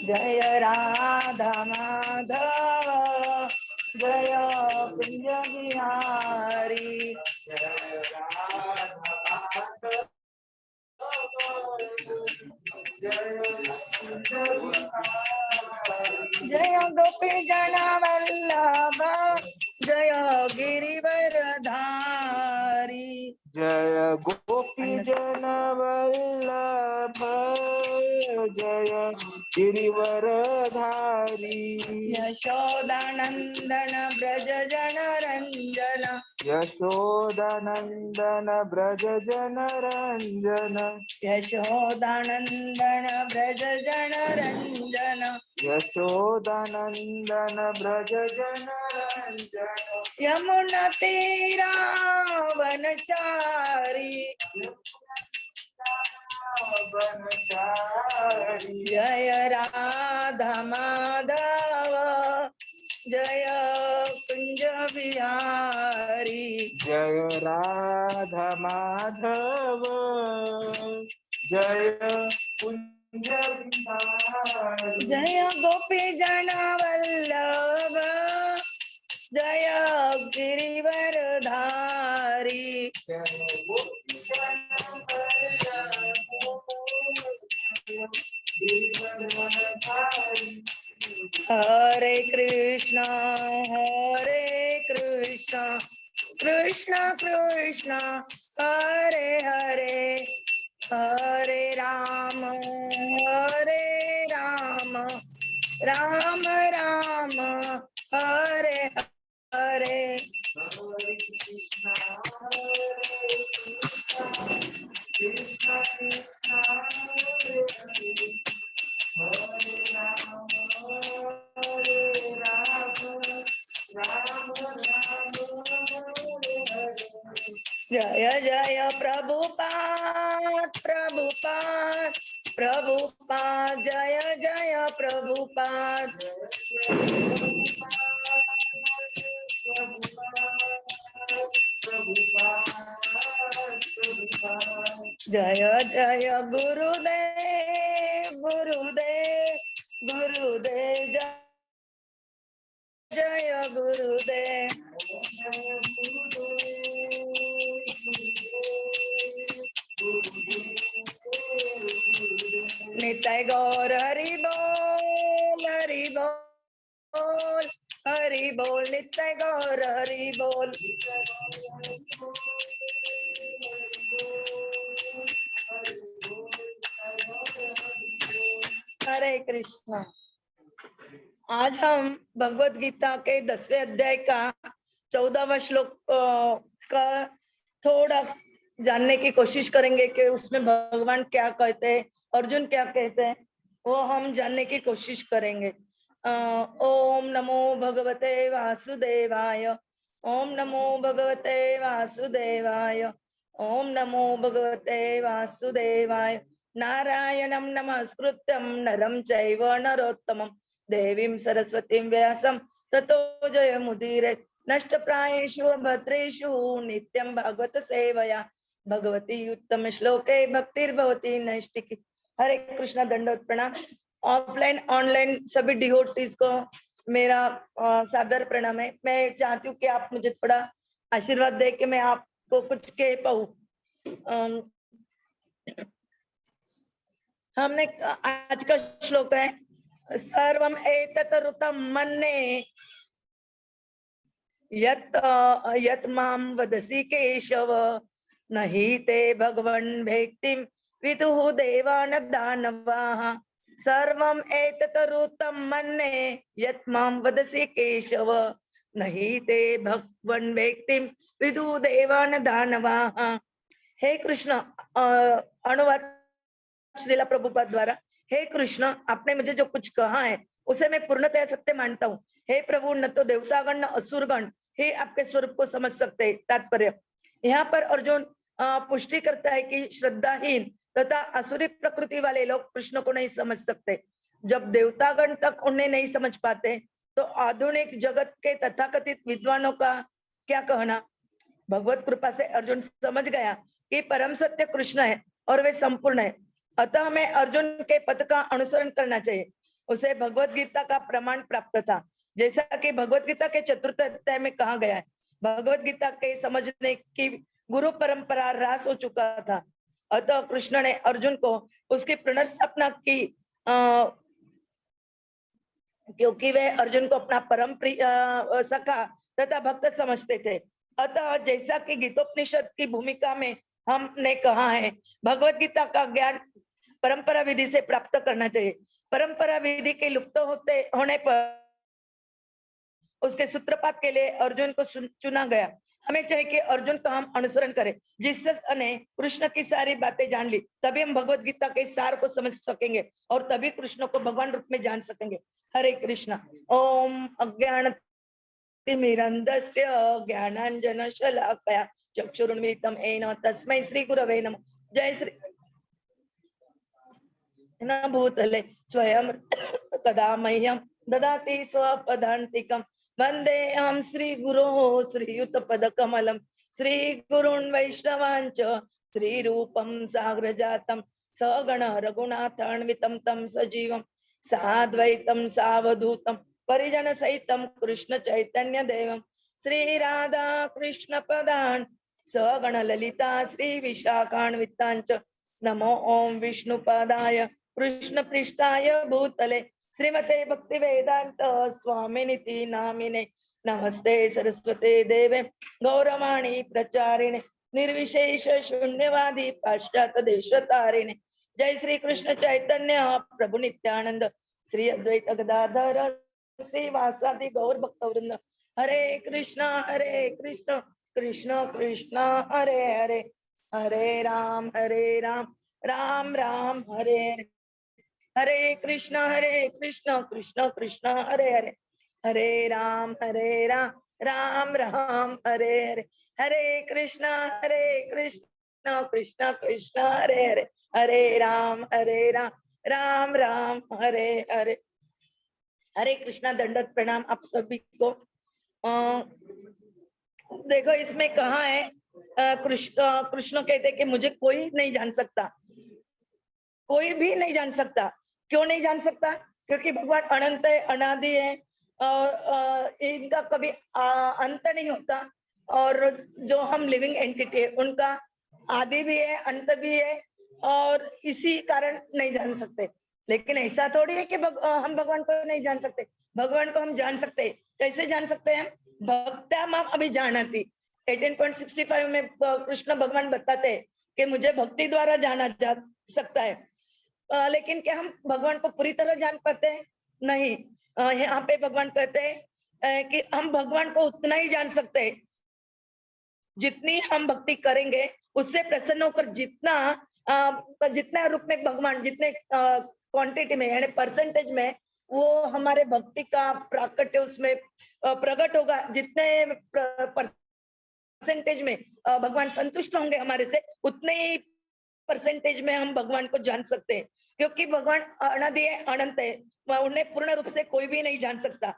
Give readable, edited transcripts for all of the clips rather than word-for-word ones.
जय राधा माधव जय कुंज बिहारी जय गोपी जन वल्लभ जय गिरिवरधारी जय गोपी जन वल्लभ जय गिरिवरधारी यशोदानंदन ब्रज जन रंजन यशोदानंदन ब्रज जन रंजन यशोदानंदन ब्रज जन रंजन यशोदानंदन ब्रज जन रंजन यमुना तीरा वनचारी जय राधा माधव जय कुंज बिहारी जय राधा माधव जय कुंज बिहारी जय गोपी जन वल्लभ जय गिरिवरधारी हरे कृष्णा कृष्ण कृष्ण हरे हरे हरे राम राम राम हरे हरे जय जय प्रभुपाद जय जय प्रभुपाद जय जय गुरुदेव जय गुरुदेव निताय गौर हरि बोल निताय गौर हरि बोल हरे कृष्णा। आज हम भगवत गीता के 10वें अध्याय का 14वां श्लोक का थोड़ा जानने की कोशिश करेंगे कि उसमें भगवान क्या कहते हैं, अर्जुन क्या कहते हैं, वो हम जानने की कोशिश करेंगे। ओम नमो भगवते वासुदेवाय ओम नमो भगवते वासुदेवाय ओम नमो भगवते वासुदेवाय नारायणं नमस्कृत्यं नरं चैव नरोत्तमं देवीं सरस्वतीं व्यासं ततो जयमुदीरये नष्टप्रायेषु भद्रेषु नित्यं भागवत सेवया भगवती उत्तम श्लोके भक्तिर्भवती नैष्टिकी। हरे कृष्णा, दंडवत प्रणाम। ऑफलाइन ऑनलाइन सभी डिवोटीज को मेरा सादर प्रणाम है। मैं चाहती हूँ कि आप मुझे थोड़ा आशीर्वाद दे कि मैं आपको कुछ कह पाऊँ। हमने आज का श्लोक है सर्वम एतत् ऋतं मन्ये यत् मां वदसि केशव नहि ते भगवन् भक्तिं विदुः देवान् दानवाः। सर्वम एतत् ऋतं मन्ये यत् मां वदसि केशव नहि ते भगवन् भक्तिं विदुः देवान् दानवाः। हे कृष्ण, अनुवाद श्रीला प्रभुपाद द्वारा। हे कृष्ण, आपने मुझे जो कुछ कहा है उसे मैं पूर्णतः सत्य मानता हूँ। हे प्रभु, न तो देवतागण न असुरगण ही आपके स्वरूप को समझ सकते। तात्पर्य यहाँ पर अर्जुन पुष्टि करता है कि श्रद्धाहीन तथा असुरी प्रकृति वाले लोग कृष्ण को नहीं समझ सकते। जब देवतागण तक उन्हें नहीं समझ पाते तो आधुनिक जगत के तथाकथित विद्वानों का क्या कहना। भगवत कृपा से अर्जुन समझ गया कि परम सत्य कृष्ण है और वे संपूर्ण है, अतः हमें अर्जुन के पथ का अनुसरण करना चाहिए। उसे भगवत गीता का प्रमाण प्राप्त था, जैसा कि भगवत गीता के चतुर्थ अध्याय में कहा गया है। भगवत गीता के समझने की गुरु परंपरा ह्रास हो चुका था, अतः कृष्ण ने अर्जुन को उसकी पुनर्स्थापना की, क्योंकि वे अर्जुन को अपना परम प्रिय सखा तथा भक्त समझते थे। अतः जैसा कि गीतोपनिषद की भूमिका में हमने कहा है, भगवत गीता का ज्ञान परंपरा विधि से प्राप्त करना चाहिए। परंपरा विधि के लुप्त होने पर उसके सूत्रपात के लिए अर्जुन को चुना गया। हमें चाहिए कि अर्जुन का हम अनुसरण करें, जिसने कृष्ण की सारी बातें जान ली, तभी हम भगवत गीता के सार को समझ सकेंगे और तभी कृष्ण को भगवान रूप में जान सकेंगे। हरे कृष्णा। ओम अज्ञानतिमिरन्धस्य ज्ञानाञ्जनशलाकया चक्षुरुन्मीलितं येन तस्मै श्री गुरवे नमः। जय श्री न भूतले स्वयं कदा मह्यं ददाति स्वपदान्तिकं वन्देऽहं श्रीगुरोः श्रीयुतपदकमलं श्रीगुरून् वैष्णवांच श्रीरूपं साग्रजातं सगण रघुनाथान्वितं तं सजीवं साद्वैतं सावधूतं परिजन सहितं कृष्ण चैतन्य देवं श्री राधा कृष्ण पदान् सगण ललिता श्री विशाखान्वितांच नमो ओम विष्णुपादाय कृष्ण पृष्ठाय भूतले श्रीमते भक्ति वेदांत स्वामिनिति नामिने नमस्ते सरस्वते देवे गौरवाणी प्रचारिणे निर्विशेष शून्यवादी पाश्चात्य देशतारिणे। जय श्री कृष्ण चैतन्य प्रभु नित्यानंद श्री अद्वैत गदाधर श्रीवासादि गौर भक्तवृंद। हरे कृष्ण कृष्ण कृष्ण हरे हरे, हरे राम राम राम हरे हरे, हरे कृष्ण कृष्ण कृष्ण हरे हरे, हरे राम राम राम हरे हरे, हरे कृष्ण कृष्ण कृष्ण हरे हरे, हरे राम राम राम हरे हरे। हरे कृष्णा। दंडवत प्रणाम आप सभी को। देखो इसमें कहा है, कृष्ण कहते कि मुझे कोई नहीं जान सकता, कोई भी नहीं जान सकता। क्यों नहीं जान सकता? क्योंकि भगवान अनंत है, अनादि है और इनका कभी अंत नहीं होता। और जो हम लिविंग एंटिटी है उनका आदि भी है, अंत भी है, और इसी कारण नहीं जान सकते। लेकिन ऐसा थोड़ी है कि हम भगवान को नहीं जान सकते। भगवान को हम जान सकते। कैसे जान सकते हैं? भक्त्या माम अभिजानाति 18.65 में कृष्ण भगवान बताते हैं कि मुझे भक्ति द्वारा जाना जा सकता है। लेकिन क्या हम भगवान को पूरी तरह जान पाते हैं? नहीं। यहाँ पे भगवान कहते हैं कि हम भगवान को उतना ही जान सकते हैं जितनी हम भक्ति करेंगे, उससे प्रसन्न होकर जितना रूप में भगवान, जितने क्वांटिटी में यानी परसेंटेज में वो हमारे भक्ति का प्राकट्य उसमें प्रकट होगा, जितने परसेंटेज में भगवान संतुष्ट होंगे हमारे से, उतने ही परसेंटेज में हम भगवान को जान सकते हैं। क्योंकि भगवान अनादि है, अनंत है, उन्हें पूर्ण रूप से कोई भी नहीं जान सकता।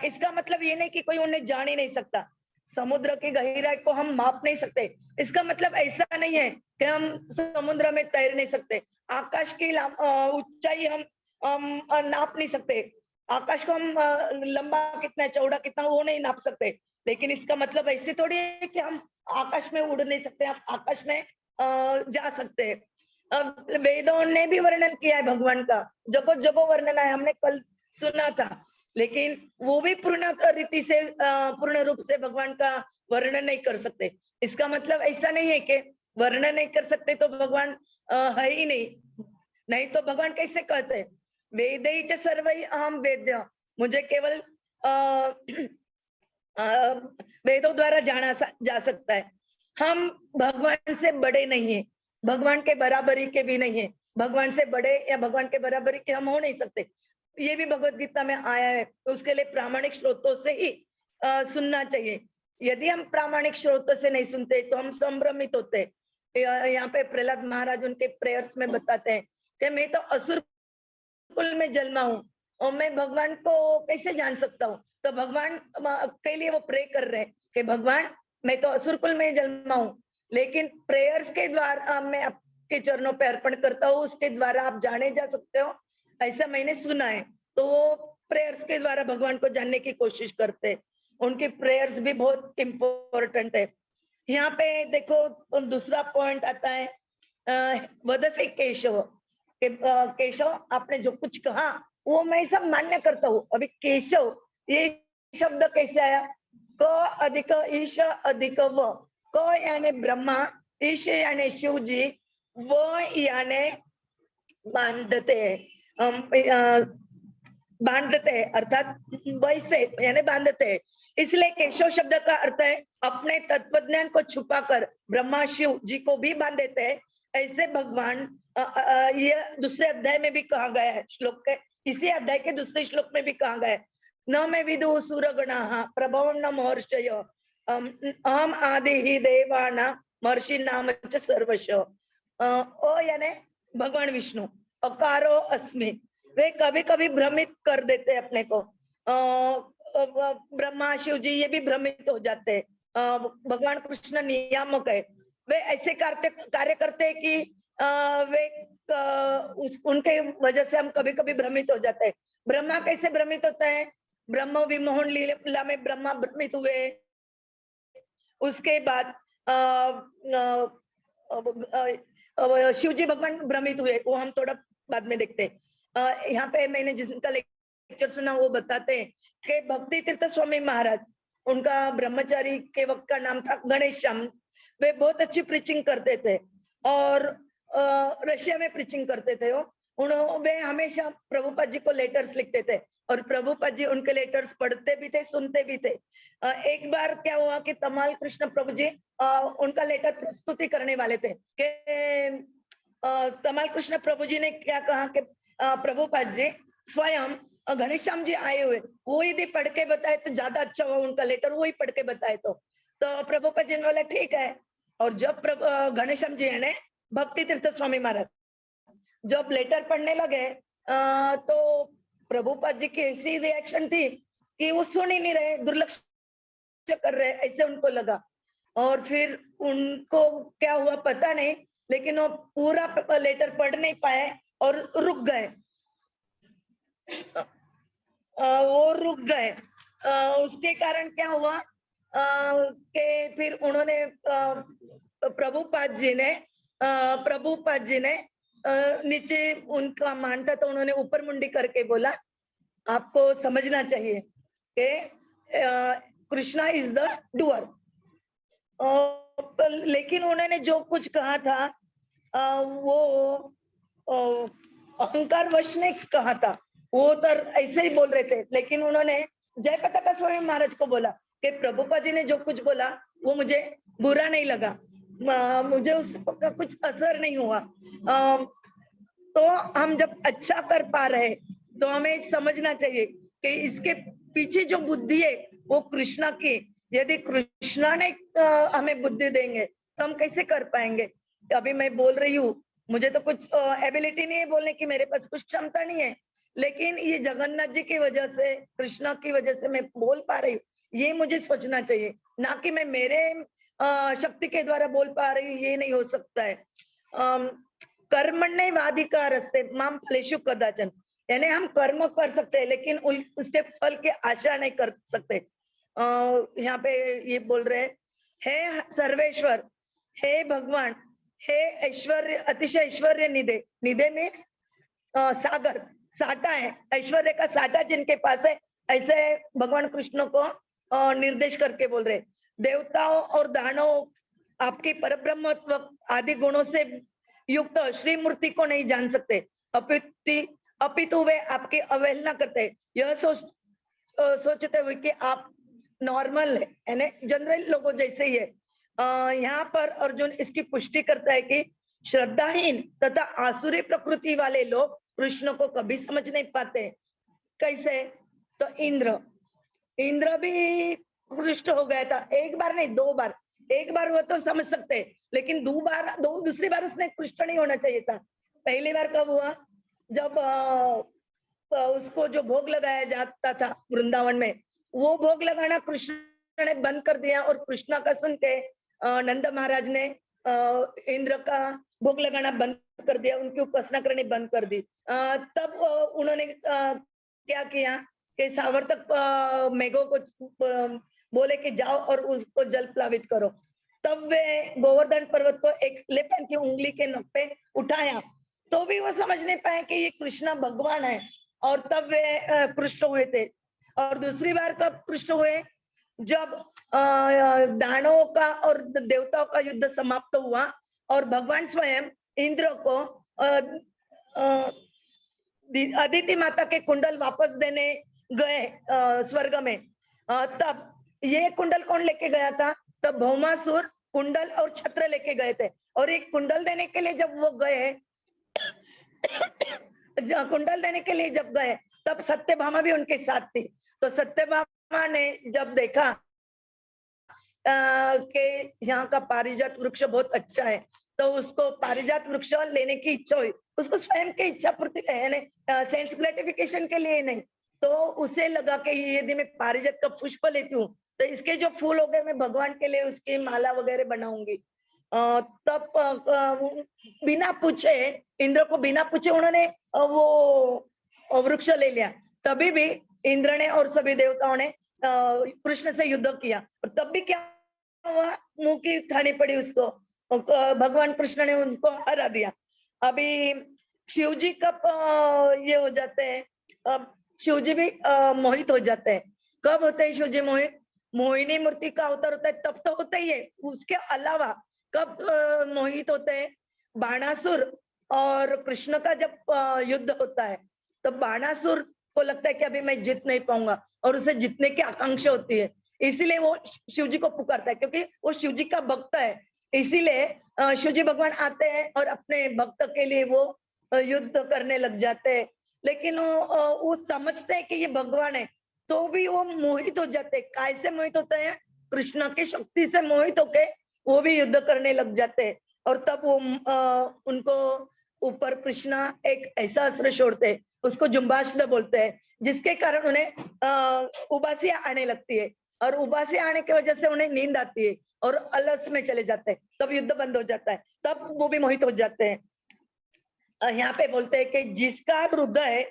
इसका मतलब ये नहीं कि कोई उन्हें जान ही नहीं सकता। समुद्र की गहराई को हम माप नहीं सकते। इसका मतलब ऐसा नहीं है कि हम समुद्र में तैर नहीं सकते। आकाश की ऊंचाई हम नाप नहीं सकते। आकाश को हम लंबा कितना है, चौड़ा कितना, वो नहीं नाप सकते। लेकिन इसका मतलब ऐसे थोड़ी है कि हम आकाश में उड़ नहीं सकते, हम आकाश में जा सकते हैं। वेदों ने भी वर्णन किया है भगवान का, जगह जगह वर्णन है, हमने कल सुना था। लेकिन वो भी पूर्ण रीति से पूर्ण रूप से भगवान का वर्णन नहीं कर सकते। इसका मतलब ऐसा नहीं है कि वर्णन नहीं कर सकते तो भगवान है ही नहीं तो भगवान कैसे कहते हैं? वेदै च सर्वै अहम वेद्य, मुझे केवल वेदों द्वारा जाना जा सकता है। हम भगवान से बड़े नहीं है, भगवान के बराबरी के भी नहीं है। भगवान से बड़े या भगवान के बराबरी के हम हो नहीं सकते। ये भी भगवत गीता में आया है। तो उसके लिए प्रामाणिक स्रोतों से ही सुनना चाहिए। यदि हम प्रामाणिक स्रोतों से नहीं सुनते तो हम संभ्रमित होते। यहाँ पे प्रहलाद महाराज उनके प्रेयर्स में बताते हैं कि मैं तो असुर कुल में जन्मा हूँ और मैं भगवान को कैसे जान सकता हूँ? तो भगवान के लिए वो प्रे कर रहे हैं कि भगवान मैं तो असुर कुल में जन्मा हूँ, लेकिन प्रेयर्स के द्वारा मैं आपके चरणों पे अर्पण करता हूँ, उसके द्वारा आप जाने जा सकते हो, ऐसा मैंने सुना है। तो वो प्रेयर्स के द्वारा भगवान को जानने की कोशिश करते हैं। उनकी प्रेयर्स भी बहुत इम्पोर्टेंट है। यहाँ पे देखो दूसरा पॉइंट आता है वदसे केशव के केशव आपने जो कुछ कहा वो मैं सब मान्य करता हूँ। अभी केशव ये शब्द कैसे आया? क अधिक ईश अधिक व। क यानी ब्रह्मा, ईश यानी शिव जी, व यानी बांधते बांधते हैं, अर्थात वैसे यानी बांधते हैं। इसलिए केशव शब्द का अर्थ है अपने तत्वज्ञान को छुपाकर ब्रह्मा शिव जी को भी बांध देते हैं। ऐसे भगवान ये दूसरे अध्याय में भी कहा गया है, श्लोक के इसी अध्याय के दूसरे श्लोक में भी कहा गया है, न में विदु सुरगणः प्रभव न महर्षय अहम आदि ही देवाना महर्षि नाम च सर्वश। ओ यानी भगवान विष्णु, अकारो अस्मि, वे कभी कभी भ्रमित कर देते हैं अपने को। ब्रह्मा शिव जी ये भी भ्रमित हो जाते हैं। भगवान कृष्ण नियामक है, वे ऐसे कार्य करते हैं कि वे उनके वजह से हम कभी कभी भ्रमित हो जाते हैं। ब्रह्मा कैसे भ्रमित होता है? ब्रह्म विमोहन लीला में ब्रह्मा भ्रमित हुए। उसके बाद शिव जी भगवान भ्रमित हुए, वो हम थोड़ा बाद में देखते हैं। यहाँ पे मैंने जिसका लेक्चर सुना वो बताते हैं कि भक्ति तीर्थ स्वामी महाराज, उनका ब्रह्मचारी के वक्त का नाम था गणेशम। वे बहुत अच्छी प्रीचिंग करते थे और रशिया में प्रीचिंग करते थे। वे हमेशा प्रभुपाद जी को लेटर्स लिखते थे और प्रभुपाद जी उनके लेटर्स पढ़ते भी थे, सुनते भी थे। एक बार क्या हुआ कि तमाल कृष्ण प्रभु जी उनका लेटर प्रस्तुति करने वाले थे कि तमाल कृष्ण प्रभु जी ने क्या कहा कि प्रभुपाद जी स्वयं घनश्याम जी आए हुए, वो यदि पढ़ के बताए तो ज्यादा अच्छा हुआ, उनका लेटर वो ही पढ़ के बताए तो प्रभुपाद जी ने बोला ठीक है। और जब घनश्याम जी ने भक्ति तीर्थ स्वामी महाराज जब लेटर पढ़ने लगे तो प्रभुपाद जी की ऐसी रिएक्शन थी कि वो सुन ही नहीं रहे, दुर्लक्ष्य कर रहे, ऐसे उनको लगा। और फिर उनको क्या हुआ पता नहीं, लेकिन वो पूरा लेटर पढ़ नहीं पाए और रुक गए। वो रुक गए। उसके कारण क्या हुआ कि फिर उन्होंने प्रभुपाद जी ने नीचे उनका मान था तो उन्होंने ऊपर मुंडी करके बोला आपको समझना चाहिए कि कृष्णा इज द डूअर। लेकिन उन्होंने जो कुछ कहा था वो अहंकार वश ने कहा था, वो तो ऐसे ही बोल रहे थे। लेकिन उन्होंने जय पताका स्वामी महाराज को बोला कि प्रभुपाद जी ने जो कुछ बोला वो मुझे बुरा नहीं लगा, मुझे उसका कुछ असर नहीं हुआ। तो हम जब अच्छा कर पा रहे तो हमें समझना चाहिए कि इसके पीछे जो बुद्धि है वो कृष्णा की। यदि कृष्णा ने हमें बुद्धि देंगे तो हम कैसे कर पाएंगे? अभी मैं बोल रही हूँ, मुझे तो कुछ एबिलिटी नहीं है बोलने की, मेरे पास कुछ क्षमता नहीं है, लेकिन ये जगन्नाथ जी की वजह से, कृष्णा की वजह से मैं बोल पा रही हूँ। ये मुझे सोचना चाहिए, ना कि मैं मेरे शक्ति के द्वारा बोल पा रही हूँ, ये नहीं हो सकता है। कर्मण्येवाधिकारस्ते माम फलेषु कदाचन, यानी हम कर्म कर सकते हैं लेकिन उसके फल की आशा नहीं कर सकते। यहाँ पे ये बोल रहे हैं, हे सर्वेश्वर, हे भगवान, हे ऐश्वर्य, अतिशय ऐश्वर्य निधे। निधे मीन्स सागर, साटा है, ऐश्वर्य का साटा जिनके पास है, ऐसे भगवान कृष्ण को निर्देश करके बोल रहे। देवताओं और दानव आपके परब्रह्मत्व आदि गुणों से युक्त श्री मूर्ति को नहीं जान सकते, अपितु वे आपकी अवहेलना करते, यह सोचते हुए कि आप नॉर्मल है, यानी जनरल लोगों जैसे ही है। यहाँ पर अर्जुन इसकी पुष्टि करता है कि श्रद्धाहीन तथा आसुरी प्रकृति वाले लोग कृष्ण को कभी समझ नहीं पाते। कैसे? तो इंद्र भी कृष्ण हो गया था, एक बार नहीं 2 बार। एक बार वो तो समझ सकते, लेकिन दूसरी बार उसने कृष्ण नहीं होना चाहिए था। पहली बार कब हुआ? जब उसको जो भोग लगाया जाता था वृंदावन में, वो भोग लगाना कृष्ण ने बंद कर दिया और कृष्णा का सुन के नंद महाराज ने इंद्र का भोग लगाना बंद कर दिया, उनकी उपासना करनी बंद कर दी। तब उन्होंने क्या किया कि सावर्तक मेघों को बोले कि जाओ और उसको जल प्लावित करो। तब वे गोवर्धन पर्वत को एक लेपन की उंगली के नोक पे उठाया, तो भी वो समझ नहीं पाए कि ये कृष्णा भगवान है, और तब वे कृष्ण हुए थे। और दूसरी बार कब कृष्ण हुए, जब दानवों का और देवताओं का युद्ध समाप्त हुआ और भगवान स्वयं इंद्र को अदिति माता के कुंडल वापस देने गए स्वर्ग में। तब ये कुंडल कौन लेके गया था, तब भौमासुर कुंडल और छत्र लेके गए थे। और एक कुंडल देने के लिए जब वो गए कुंडल देने के लिए जब गए, तब सत्यभामा भी उनके साथ थी। तो सत्यभामा ने जब देखा कि यहाँ का पारिजात वृक्ष बहुत अच्छा है, तो उसको पारिजात वृक्ष लेने की इच्छा हुई। उसको स्वयं की इच्छा पूर्ति सेंस ग्रेटिफिकेशन के लिए नहीं, तो उसे लगा कि यदि मैं पारिजात का पुष्प लेती हूँ तो इसके जो फूल हो गए मैं भगवान के लिए उसकी माला वगैरह बनाऊंगी। तब बिना पूछे, इंद्र को बिना पूछे उन्होंने वो वृक्ष ले लिया। तभी भी इंद्र ने और सभी देवताओं ने कृष्ण से युद्ध किया, और तब भी क्या हुआ, मुंह की खानी पड़ी उसको। भगवान कृष्ण ने उनको हरा दिया। अभी शिव जी कब ये हो जाते हैं, शिव जी भी मोहित हो जाते हैं। कब होते हैं शिव जी मोहित, मोहिनी मूर्ति का अवतार होता है तब तो होता ही है। उसके अलावा कब मोहित होते हैं, बाणासुर और कृष्ण का जब युद्ध होता है, तो बाणासुर को लगता है कि अभी मैं जीत नहीं पाऊंगा, और उसे जीतने की आकांक्षा होती है, इसीलिए वो शिव जी को पुकारता है, क्योंकि वो शिव जी का भक्त है। इसीलिए शिव जी भगवान आते हैं और अपने भक्त के लिए वो युद्ध करने लग जाते हैं। लेकिन वो समझते हैं कि ये भगवान है, तो भी वो मोहित हो जाते हैं। कैसे मोहित होते हैं, कृष्ण की शक्ति से मोहित होके वो भी युद्ध करने लग जाते हैं। और तब वो उनको ऊपर कृष्णा एक ऐसा अस्त्र छोड़ते हैं, उसको जुम्बास्त्र बोलते हैं, जिसके कारण उन्हें उबासियां आने लगती है, और उबासियां आने की वजह से उन्हें नींद आती है और अलस में चले जाते हैं। तब युद्ध बंद हो जाता है, तब वो भी मोहित हो जाते हैं। यहाँ पे बोलते हैं कि जिसका हृदय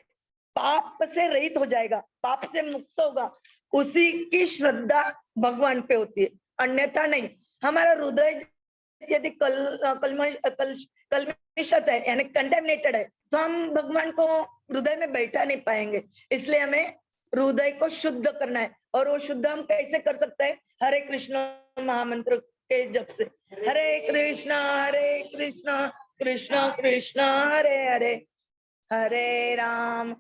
पाप से रहित हो जाएगा, पाप से मुक्त होगा, उसी की श्रद्धा भगवान पे होती है, अन्यथा नहीं। हमारा हृदय यदि कलमिशत है, यानी कंटेमिनेटेड है, तो हम भगवान को हृदय में बैठा नहीं पाएंगे। इसलिए हमें हृदय को शुद्ध करना है, और वो शुद्ध हम कैसे कर सकते हैं, हरे कृष्ण महामंत्र के जप से। हरे कृष्ण कृष्ण कृष्ण हरे हरे, हरे राम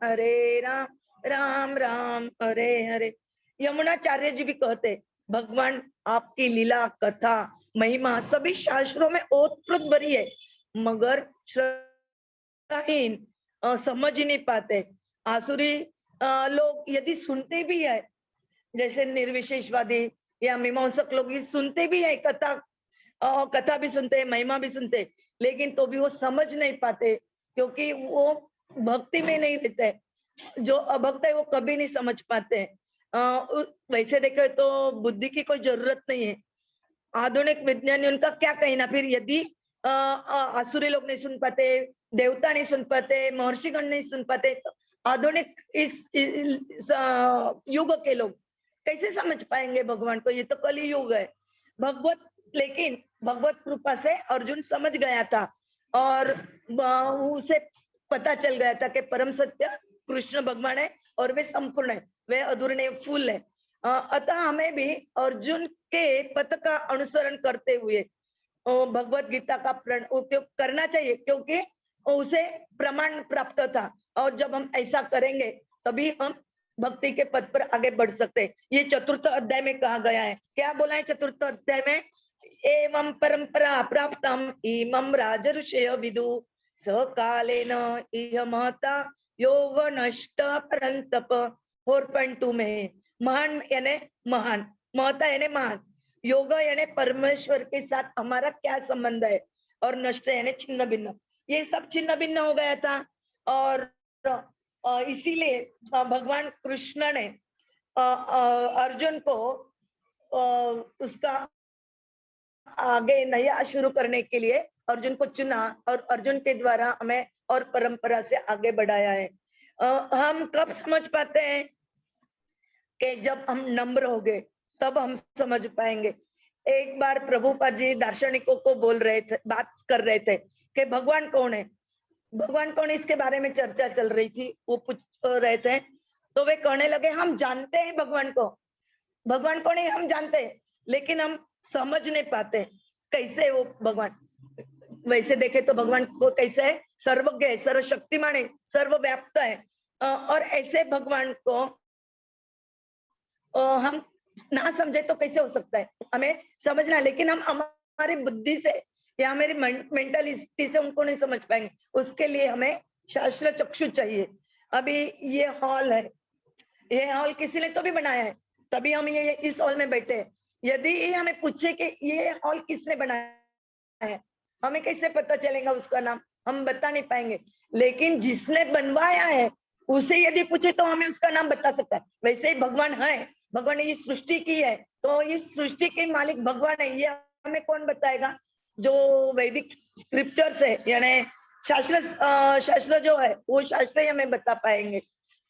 राम राम हरे हरे। यमुनाचार्य जी भी कहते, भगवान आपकी लीला कथा महिमा सभी शास्त्रों में ओतप्रोत भरी है, मगर श्रद्धाहीन समझ ही नहीं पाते। आसुरी लोग यदि सुनते भी है, जैसे निर्विशेषवादी या मीमांसक लोग ये सुनते भी है, कथा भी सुनते हैं, महिमा भी सुनते हैं, लेकिन तो भी वो समझ नहीं पाते, क्योंकि वो भक्ति में नहीं रहते। जो अभक्त है वो कभी नहीं समझ पाते। वैसे देखे तो बुद्धि की कोई जरूरत नहीं है। आधुनिक विज्ञानी उनका क्या कहना, फिर यदि आसुरी लोग नहीं सुन पाते, देवता नहीं सुन पाते, महर्षिगण नहीं सुन पाते, तो आधुनिक इस युग के लोग कैसे समझ पाएंगे भगवान को। ये तो कली युग है। लेकिन भगवत कृपा से अर्जुन समझ गया था, और उसे पता चल गया था कि परम सत्य कृष्ण भगवान है, और वे संपूर्ण है, वे अधूरे नहीं, फूल है। अतः हमें भी अर्जुन के पथ का अनुसरण करते हुए भगवत गीता का उपयोग करना चाहिए, क्योंकि उसे प्रमाण प्राप्त था, और जब हम ऐसा करेंगे तभी हम भक्ति के पद पर आगे बढ़ सकते हैं। ये चतुर्थ अध्याय में कहा गया है। क्या बोला है चतुर्थ अध्याय में, एवं परंपरा प्राप्तम इमं राजऋषय विदु सकालेन इह महता योग नष्ट परंतप। 4.2 में महान यानी महान, महता यानी महान, योग यानी परमेश्वर के साथ हमारा क्या संबंध है, और नष्ट यानी छिन्न भिन्न। ये सब छिन्न भिन्न हो गया था, और इसीलिए भगवान कृष्ण ने अर्जुन को उसका आगे नया शुरू करने के लिए अर्जुन को चुना और अर्जुन के द्वारा हमें और परंपरा से आगे बढ़ाया है। हम कब समझ पाते हैं कि जब हम नम्र हो गए तब हम समझ पाएंगे। एक बार प्रभुपाद जी दार्शनिकों को बोल रहे थे, बात कर रहे थे कि भगवान कौन है, भगवान कौन है, इसके बारे में चर्चा चल रही थी। वो पूछ रहे थे तो वे कहने लगे हम जानते हैं भगवान को, भगवान कौन है हम जानते हैं, लेकिन हम समझ नहीं पाते कैसे वो भगवान। वैसे देखे तो भगवान को कैसे है, सर्वज्ञ है, सर्वशक्तिमान है, सर्वव्याप्त है। और ऐसे भगवान को हम ना समझे तो कैसे हो सकता है, हमें समझना है, लेकिन हम हमारी बुद्धि से या हमारी मेंटलिटी से उनको नहीं समझ पाएंगे। उसके लिए हमें शास्त्र चक्षु चाहिए। अभी ये हॉल है, ये हॉल किसी ने तो भी बनाया है, तभी हम ये इस हॉल में बैठे हैं। यदि हमें पूछे कि ये हॉल किसने बनाया है, हमें कैसे पता चलेगा उसका नाम, हम बता नहीं पाएंगे। लेकिन जिसने बनवाया है उसे यदि पूछे तो हमें उसका नाम बता सकता है। वैसे ही भगवान है, भगवान ने ये सृष्टि की है तो इस सृष्टि के मालिक भगवान है, ये हमें कौन बताएगा? जो वैदिक स्क्रिप्चर्स है यानी शास्त्र जो है वो शास्त्र ही हमें बता पाएंगे।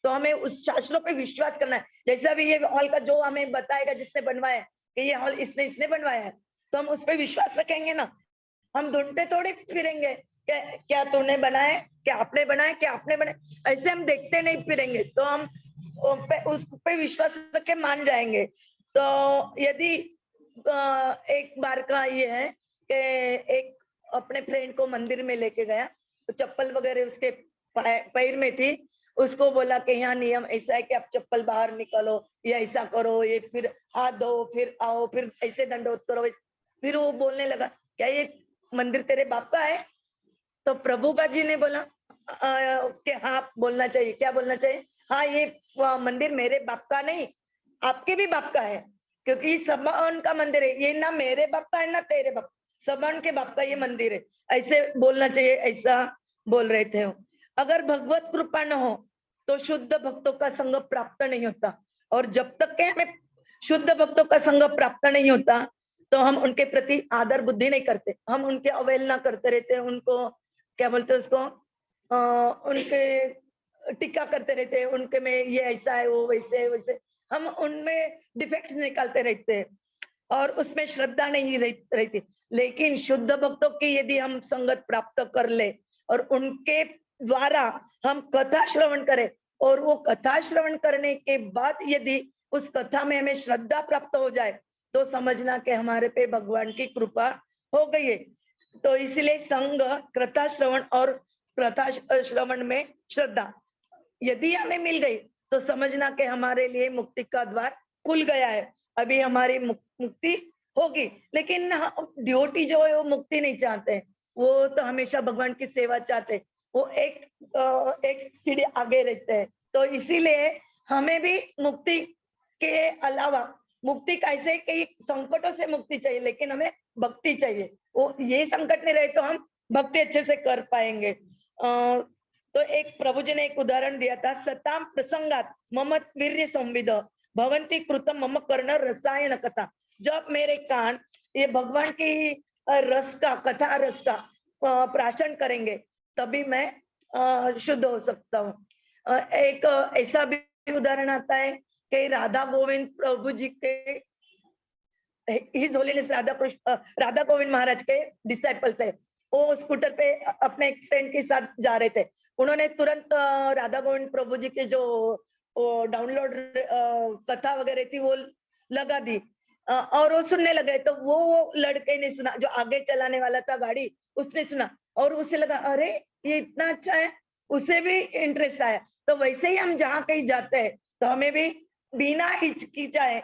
तो हमें उस शास्त्रों पे विश्वास करना है। जैसा भी ये हॉल का जो हमें बताएगा जिसने बनवाया है कि ये हॉल इसने बनवाया है, तो हम उस पर विश्वास रखेंगे ना। हम ढूंढते थोड़ी फिरेंगे क्या तूने बनाया, क्या आपने बनाया, क्या आपने बनाया, ऐसे हम देखते नहीं फिरेंगे। तो हम उस पे विश्वास रख के मान जाएंगे। तो यदि एक बार का ये है कि एक अपने फ्रेंड को मंदिर में लेके गया तो चप्पल वगैरह उसके पैर में थी। उसको बोला कि यहाँ नियम ऐसा है कि आप चप्पल बाहर निकालो, ये ऐसा करो, ये फिर हाथ धो, फिर आओ, फिर ऐसे दंडोत करो। फिर वो बोलने लगा क्या ये मंदिर तेरे बाप का है? तो प्रभुपा जी ने बोला कि हाँ बोलना चाहिए। क्या बोलना चाहिए? हाँ ये मंदिर मेरे बाप का नहीं, आपके भी बाप का है, क्योंकि सबन का मंदिर है। ये ना मेरे बाप का है ना तेरे बाप, सबन के बाप का ये मंदिर है, ऐसे बोलना चाहिए। ऐसा बोल रहे थे। अगर भगवत कृपा न हो तो शुद्ध भक्तों का संग प्राप्त नहीं होता, और जब तक के हमें शुद्ध भक्तों का संग प्राप्त नहीं होता तो हम उनके प्रति आदर बुद्धि नहीं करते, हम उनके अवहेलना करते रहते हैं। उनको क्या बोलते हैं उसको, उनके टीका करते रहते हैं, उनके में ये ऐसा है वो वैसे है वैसे, हम उनमें डिफेक्ट निकालते रहते हैं और उसमें श्रद्धा नहीं रहती। लेकिन शुद्ध भक्तों की यदि हम संगत प्राप्त कर ले और उनके द्वारा हम कथा श्रवण करें, और वो कथा श्रवण करने के बाद यदि उस कथा में हमें श्रद्धा प्राप्त हो जाए तो समझना कि हमारे पे भगवान की कृपा हो गई है। तो इसलिए संग, कथा श्रवण और कथा श्रवण में श्रद्धा यदि हमें मिल गई तो समझना कि हमारे लिए मुक्ति का द्वार खुल गया है। अभी हमारी मुक्ति होगी, लेकिन ड्यूटी जो है वो मुक्ति नहीं चाहते, वो तो हमेशा भगवान की सेवा चाहते, वो एक सीढ़ी आगे रहते हैं। तो इसीलिए हमें भी मुक्ति के अलावा, मुक्ति कैसे कई संकटों से मुक्ति चाहिए, लेकिन हमें भक्ति चाहिए। वो ये संकट नहीं रहे तो हम भक्ति अच्छे से कर पाएंगे। तो एक प्रभु जी ने एक उदाहरण दिया था, सताम प्रसंगात मम वीर्य संविद भवंती कृतम मम कर्ण रसायन कथा। जब मेरे कान ये भगवान की रस का, कथा रस का प्राशन करेंगे तभी मैं शुद्ध हो सकता हूँ। एक ऐसा भी उदाहरण आता है कि राधा गोविंद प्रभु जी के, हिज होलीनेस राधा गोविंद महाराज के डिसाइपल थे। वो स्कूटर पे अपने एक फ्रेंड के साथ जा रहे थे। उन्होंने तुरंत राधा गोविंद प्रभु जी के जो डाउनलोड कथा वगैरह थी वो लगा दी और वो सुनने लगे। तो वो लड़के ने सुना, जो आगे चलाने वाला था गाड़ी, उसने सुना और उसे लगा अरे ये इतना अच्छा है, उसे भी इंटरेस्ट आया। तो वैसे ही हम जहाँ कहीं जाते हैं तो हमें भी बिना हिचकिचाए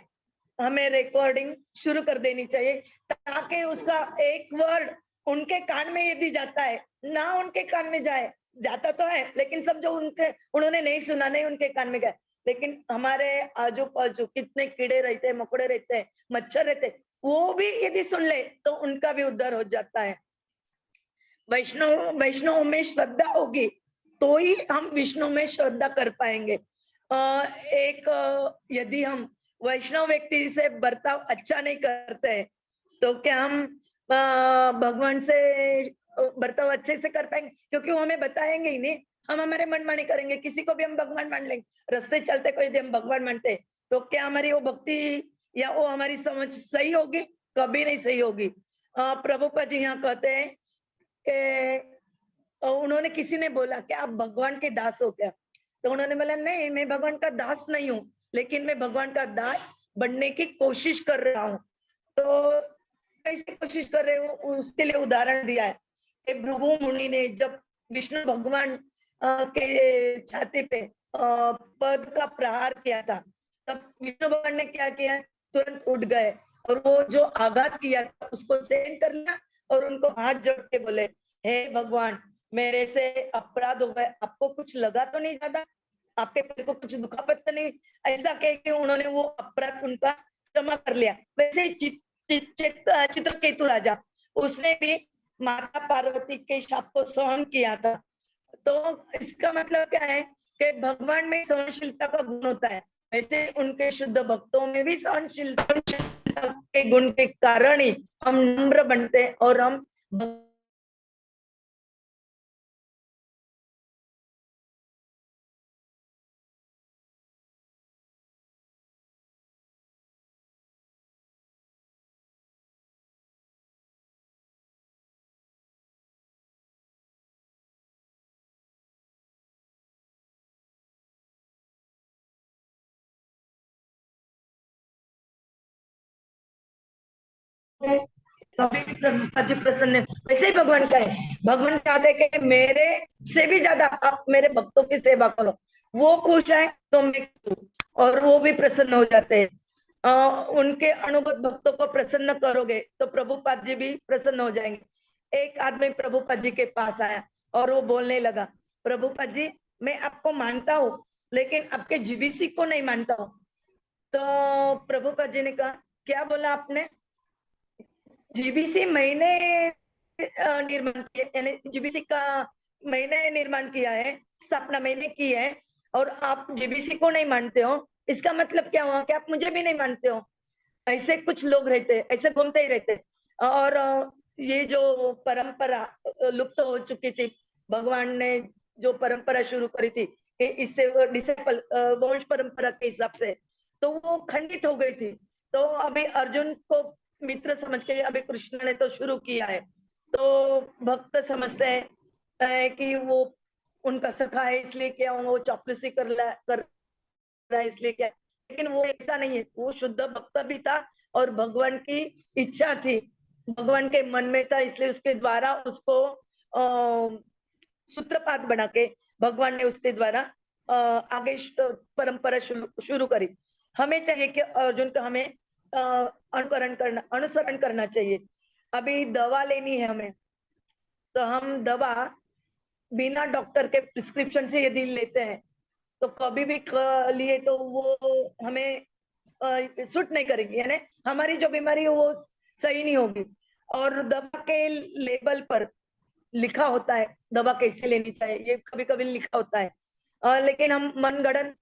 हमें रिकॉर्डिंग शुरू कर देनी चाहिए, ताकि उसका एक वर्ड उनके कान में यदि जाता है, ना उनके कान में जाए, जाता तो है लेकिन सब जो उन्होंने नहीं सुना, नहीं उनके कान में गए। लेकिन हमारे आजू बाजू कितने कीड़े रहते हैं, मकोड़े रहते हैं, मच्छर रहते हैं, वो भी यदि सुन ले तो उनका भी उद्धार हो जाता है। वैष्णव में श्रद्धा होगी तो ही हम विष्णु में श्रद्धा कर पाएंगे। यदि हम वैष्णव व्यक्ति से बर्ताव अच्छा नहीं करते तो क्या हम भगवान से बर्ताव अच्छे से कर पाएंगे? क्योंकि वो हमें बताएंगे ही नहीं, हम हमारे मनमानी करेंगे, किसी को भी हम भगवान मान लेंगे, रास्ते चलते कोई भी हम भगवान मानते, तो क्या हमारी वो भक्ति या वो हमारी समझ सही होगी? कभी नहीं सही होगी। प्रभुपाद जी यहाँ कहते हैं कि उन्होंने किसी ने बोला कि आप भगवान के दास हो क्या? तो उन्होंने बोला नहीं, मैं भगवान का दास नहीं हूँ, लेकिन मैं भगवान का दास बनने की कोशिश कर रहा हूँ। तो कैसे कोशिश कर रहे हो उसके लिए उदाहरण दिया है कि भृगु मुनि ने जब विष्णु भगवान के छाती पे पद का प्रहार किया था, तब विष्णु भगवान ने क्या किया? तुरंत उठ गए और वो जो आघात किया था उसको सहन कर लिया और उनको हाथ जोड़ के बोले, हे भगवान, मेरे से अपराध हो गए, आपको कुछ लगा तो नहीं ज्यादा? आपके पैर को कुछ दुखापत तो नहीं? ऐसा कह के उन्होंने वो अपराध उनका क्षमा कर लिया। वैसे चित्रकेतु राजा, उसने भी माता पार्वती के शाप को सहन किया था। तो इसका मतलब क्या है कि भगवान में सहनशीलता का गुण होता है, वैसे उनके शुद्ध भक्तों में भी सहनशीलता के गुण के कारण ही हम नम्र बनते हैं और हम जी प्रसन्न है। वैसे ही भगवान का है, भगवान चाहते कि मेरे से भी ज्यादा आप मेरे भक्तों की सेवा करो, वो खुश है तो मैं खुश हूं, और वो भी प्रसन्न हो जाते हैं। उनके अनुगत भक्तों को प्रसन्न करोगे तो प्रभुपाद जी भी प्रसन्न हो जाएंगे। एक आदमी प्रभुपाद जी के पास आया और वो बोलने लगा, प्रभुपाद जी, मैं आपको मानता हूँ लेकिन आपके जीबीसी को नहीं मानता हूँ। तो प्रभुपाद जी ने कहा, क्या बोला आपने? जीबीसी मैंने निर्माण किया, यानी जीबीसी का मैंने निर्माण किया है, स्थापना मैंने की है, और आप जीबीसी को नहीं मानते हो, इसका मतलब क्या हुआ कि आप मुझे भी नहीं मानते हो? ऐसे कुछ लोग रहते, ऐसे घूमते ही रहते। और ये जो परंपरा लुप्त हो चुकी थी, भगवान ने जो परंपरा शुरू करी थी कि इससे डिसेबल वंश परंपरा के हिसाब से, तो वो खंडित हो गई थी। तो अभी अर्जुन को मित्र समझ के अभी कृष्ण ने तो शुरू किया है, तो भक्त समझते हैं कि वो उनका सखा है इसलिए क्या वो चापलूसी कर रहा है इसलिए क्या, लेकिन वो ऐसा नहीं है, वो शुद्ध भक्त भी था और भगवान की इच्छा थी, भगवान के मन में था, इसलिए उसके द्वारा उसको सूत्रपात बना के भगवान ने उसके द्वारा आगे परंपरा शुरू करी। हमें चाहिए कि अर्जुन का हमें अनुसरण करना चाहिए। अभी दवा लेनी है हमें, तो हम दवा बिना डॉक्टर के प्रिस्क्रिप्शन से यदि लेते हैं तो कभी भी लिए तो वो हमें सूट नहीं करेगी, यानी हमारी जो बीमारी है वो सही नहीं होगी। और दवा के लेबल पर लिखा होता है दवा कैसे लेनी चाहिए, ये कभी कभी लिखा होता है, लेकिन हम मनगढ़ंत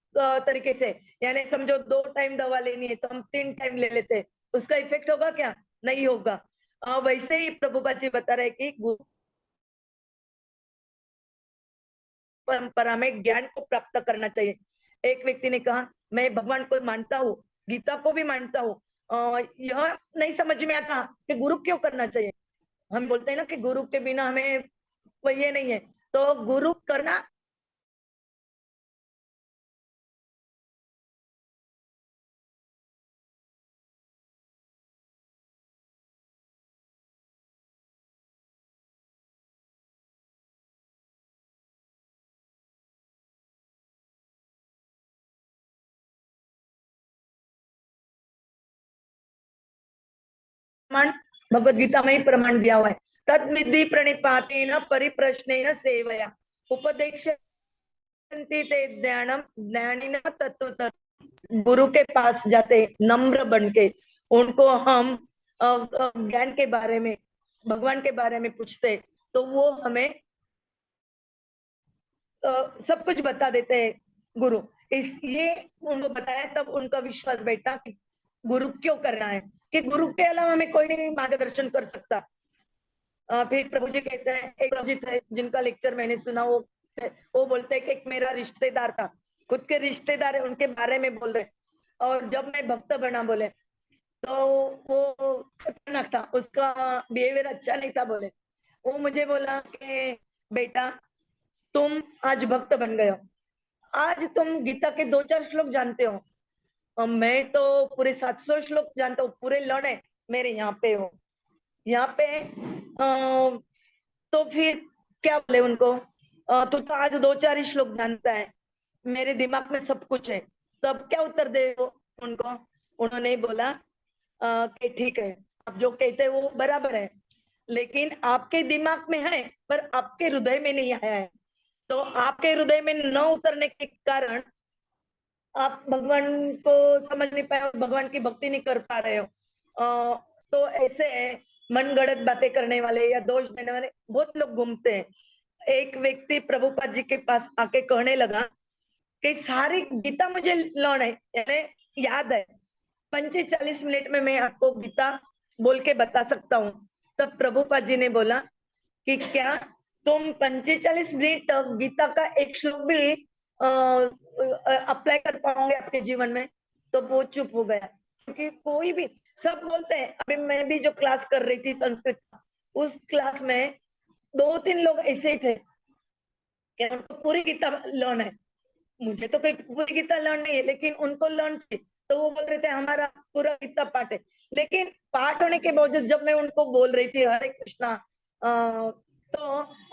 तरीके से, यानी समझो 2 टाइम दवा लेनी है तो हम 3 टाइम ले लेते हैं, उसका इफेक्ट होगा क्या? नहीं होगा। वैसे ही प्रभुपाद जी बता रहे कि गुरु परंपरा में ज्ञान को प्राप्त करना चाहिए। एक व्यक्ति ने कहा, मैं भगवान को मानता हूँ, गीता को भी मानता हूँ, यह नहीं समझ में आता कि गुरु क्यों करना चाहिए। हम बोलते हैं ना कि गुरु के बिना हमें वो ये नहीं है, तो गुरु करना प्रमाण भगवत गीता में ही प्रमाण दिया हुआ है। तद विधि प्रणिपातेन परिप्रश्नेन सेवया उपदेक्षन्ति ते ज्ञानम ज्ञानिनः तत्वतः। गुरु के पास जाते नम्र बन के, उनको हम ज्ञान के बारे में, भगवान के बारे में पूछते, तो वो हमें सब कुछ बता देते हैं गुरु। ये उनको बताया, तब उनका विश्वास बैठा कि गुरु क्यों करना है, कि गुरु के अलावा हमें कोई नहीं मार्गदर्शन कर सकता। फिर प्रभु जी कहते हैं, एक प्रभु जी थे जिनका लेक्चर मैंने सुना, वो बोलते हैं कि एक मेरा रिश्तेदार था, खुद के रिश्तेदार है, उनके बारे में बोल रहे, और जब मैं भक्त बना बोले तो वो खतरनाक था, उसका बिहेवियर अच्छा नहीं था बोले। वो मुझे बोला कि बेटा तुम आज भक्त बन गए हो, आज तुम गीता के 2-4 श्लोक जानते हो, और मैं तो पूरे 700 श्लोक जानता हूँ, पूरे लड़े मेरे यहाँ पे हो, यहाँ पे तो फिर क्या बोले उनको, तू तो आज 2-4 ही श्लोक जानता है, मेरे दिमाग में सब कुछ है, तब क्या उत्तर दे उनको। उन्होंने बोला कि ठीक है, आप जो कहते हैं वो बराबर है, लेकिन आपके दिमाग में है पर आपके हृदय में नहीं आया है, तो आपके हृदय में न उतरने के कारण आप भगवान को समझ नहीं पाए, भगवान की भक्ति नहीं कर पा रहे हो। तो ऐसे मन गढ़ंत बातें करने वाले या दोष देने वाले बहुत लोग घूमते हैं। एक व्यक्ति प्रभुपाद जी के पास आके कहने लगा कि सारी गीता मुझे लर्न है, यानी याद है, 45 मिनट में मैं आपको गीता बोल के बता सकता हूँ। तब प्रभुपाद जी ने बोला कि क्या तुम 45 मिनट तक गीता का एक श्लोक भी अप्लाई कर पाओगे आपके जीवन में? तो वो चुप हो गया, क्योंकि कोई भी, सब बोलते हैं, अभी मैं भी जो क्लास कर रही थी संस्कृत, उस क्लास में 2-3 लोग ऐसे ही थे कि उनको पूरी गीता लर्न है, मुझे तो कोई पूरी गीता लर्न नहीं है, लेकिन उनको लर्न थी, तो वो बोल रहे थे हमारा पूरा गीता पाठ है। लेकिन पाठ होने के बावजूद जब मैं उनको बोल रही थी हरे कृष्णा, तो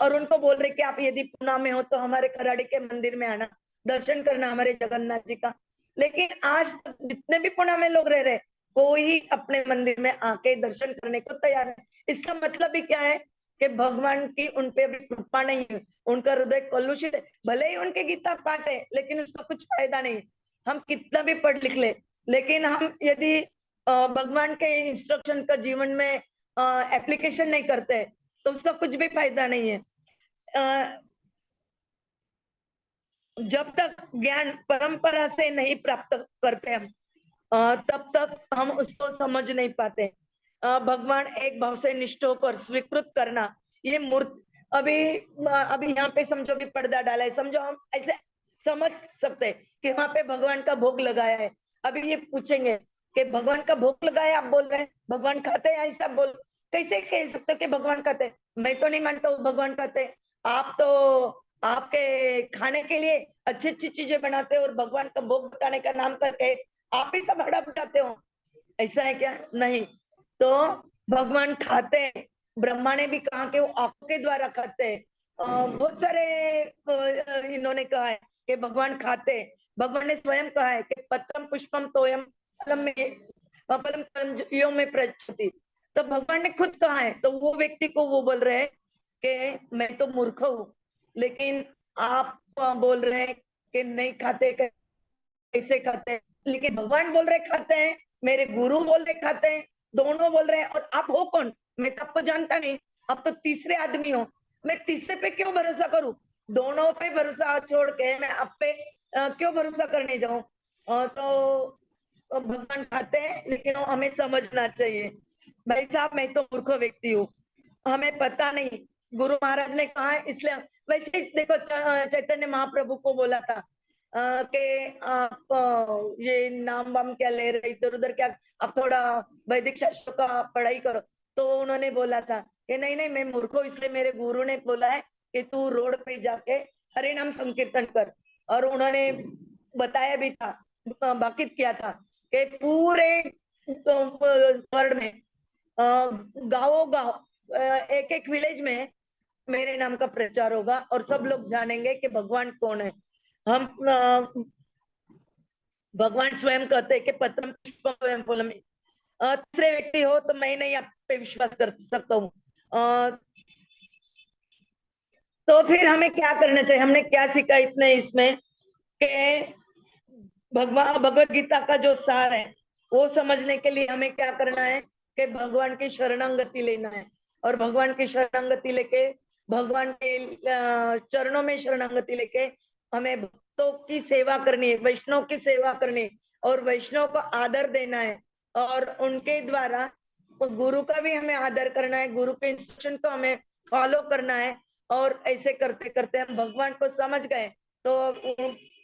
और उनको बोल रहे कि आप यदि पुणे में हो तो हमारे खराड़ी के मंदिर में आना, दर्शन करना हमारे जगन्नाथ जी का, लेकिन आज तक जितने भी पुणे में लोग रह रहे, कोई अपने मंदिर में आके दर्शन करने को तैयार है। इसका मतलब भी क्या है कि भगवान की उन पे अभी कृपा नहीं है, उनका हृदय कलुषित है, भले ही उनके गीता पाठ है लेकिन उसका कुछ फायदा नहीं है। हम कितना भी पढ़ लिख ले, लेकिन हम यदि भगवान के इंस्ट्रक्शन का जीवन में एप्लीकेशन नहीं करते तो उसका कुछ भी फायदा नहीं है। जब तक ज्ञान परंपरा से नहीं प्राप्त करते हम, तब तक हम उसको समझ नहीं पाते। भगवान एक भाव से निष्ठ होकर स्वीकृत करना, ये मूर्त अभी अभी यहाँ पे समझो भी पर्दा डाला है, समझो हम ऐसे समझ सकते हैं कि वहां पे भगवान का भोग लगाया है। अभी ये पूछेंगे कि भगवान का भोग लगाया, आप बोल रहे हैं भगवान खाते हैं, ऐसा बोल कैसे कह सकते हो कि भगवान खाते हैं? मैं तो नहीं मानता हूँ भगवान खाते हैं। आप तो आपके खाने के लिए अच्छी अच्छी चीजें बनाते हो और भगवान का भोग बताने का नाम करके आप ही सब हड़ा बताते हो, ऐसा है क्या? नहीं। तो भगवान खाते हैं, ब्रह्मा ने भी कहा कि वो आंखों के द्वारा खाते हैं। बहुत सारे इन्होंने कहा है कि भगवान खाते हैं। भगवान ने स्वयं कहा है कि पत्रम पुष्पम तोयम फलम में फलम यो में प्रचति, तो भगवान ने खुद कहा है, तो वो व्यक्ति को वो बोल रहे हैं कि मैं तो मूर्ख हूँ, लेकिन आप बोल रहे हैं कि नहीं खाते, कैसे खाते हैं? लेकिन भगवान बोल रहे खाते हैं, मेरे गुरु बोल रहे खाते हैं, दोनों बोल रहे हैं, और आप हो कौन? मैं तो आपको जानता नहीं, आप तो तीसरे आदमी हो, मैं तीसरे पे क्यों भरोसा करूं? दोनों पे भरोसा छोड़ के मैं आप पे क्यों भरोसा करने जाऊं? तो भगवान खाते हैं, लेकिन हमें समझना चाहिए भाई साहब, मैं तो मूर्ख व्यक्ति हूँ, हमें पता नहीं, गुरु महाराज ने कहा है इसलिए। वैसे देखो चैतन्य महाप्रभु को बोला था कि आप ये नाम वाम क्या ले रहे इधर उधर, क्या आप थोड़ा वैदिक शास्त्रों का पढ़ाई करो, तो उन्होंने बोला था कि नहीं नहीं मैं मूर्ख हूँ, इसलिए मेरे गुरु ने बोला है कि तू रोड पे जाके हरे नाम संकीर्तन कर। और उन्होंने बताया भी था, बाकित किया था कि पूरे वर्ल्ड में गाँव गाँव एक एक विलेज में मेरे नाम का प्रचार होगा और सब लोग जानेंगे कि भगवान कौन है। हम भगवान स्वयं कहते हैं कि पत्रम पुष्पम स्वयं फलम। तीसरे व्यक्ति हो तो मैं नहीं आप पे विश्वास कर सकता हूँ। तो फिर हमें क्या करना चाहिए? हमने क्या सीखा इतने इसमें कि भगवान भगवत गीता का जो सार है वो समझने के लिए हमें क्या करना है कि भगवान की शरणागति लेना है, और भगवान की शरणागति लेके भगवान के चरणों में शरणागति लेके हमें भक्तों की सेवा करनी है, वैष्णव की सेवा करनी है और वैष्णव को आदर देना है और उनके द्वारा गुरु का भी हमें आदर करना है, गुरु के इंस्ट्रक्शन को हमें फॉलो करना है। और ऐसे करते करते हम भगवान को समझ गए तो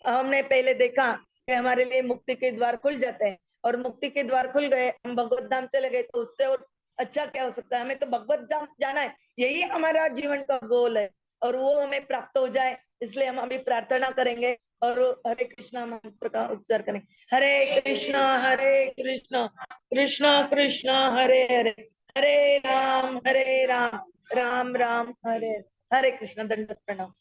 हमने पहले देखा कि हमारे लिए मुक्ति के द्वार खुल जाते हैं और मुक्ति के द्वार खुल गए, हम भगवत धाम चले गए, तो उससे और अच्छा क्या हो सकता है। हमें तो भगवत धाम जाना है, यही हमारा जीवन का गोल है और वो हमें प्राप्त हो जाए, इसलिए हम अभी प्रार्थना करेंगे और हरे कृष्णा मंत्र का उच्चार करेंगे। हरे कृष्णा कृष्णा कृष्णा हरे हरे, हरे राम राम राम हरे हरे। हरे कृष्ण, दंडवत प्रणाम।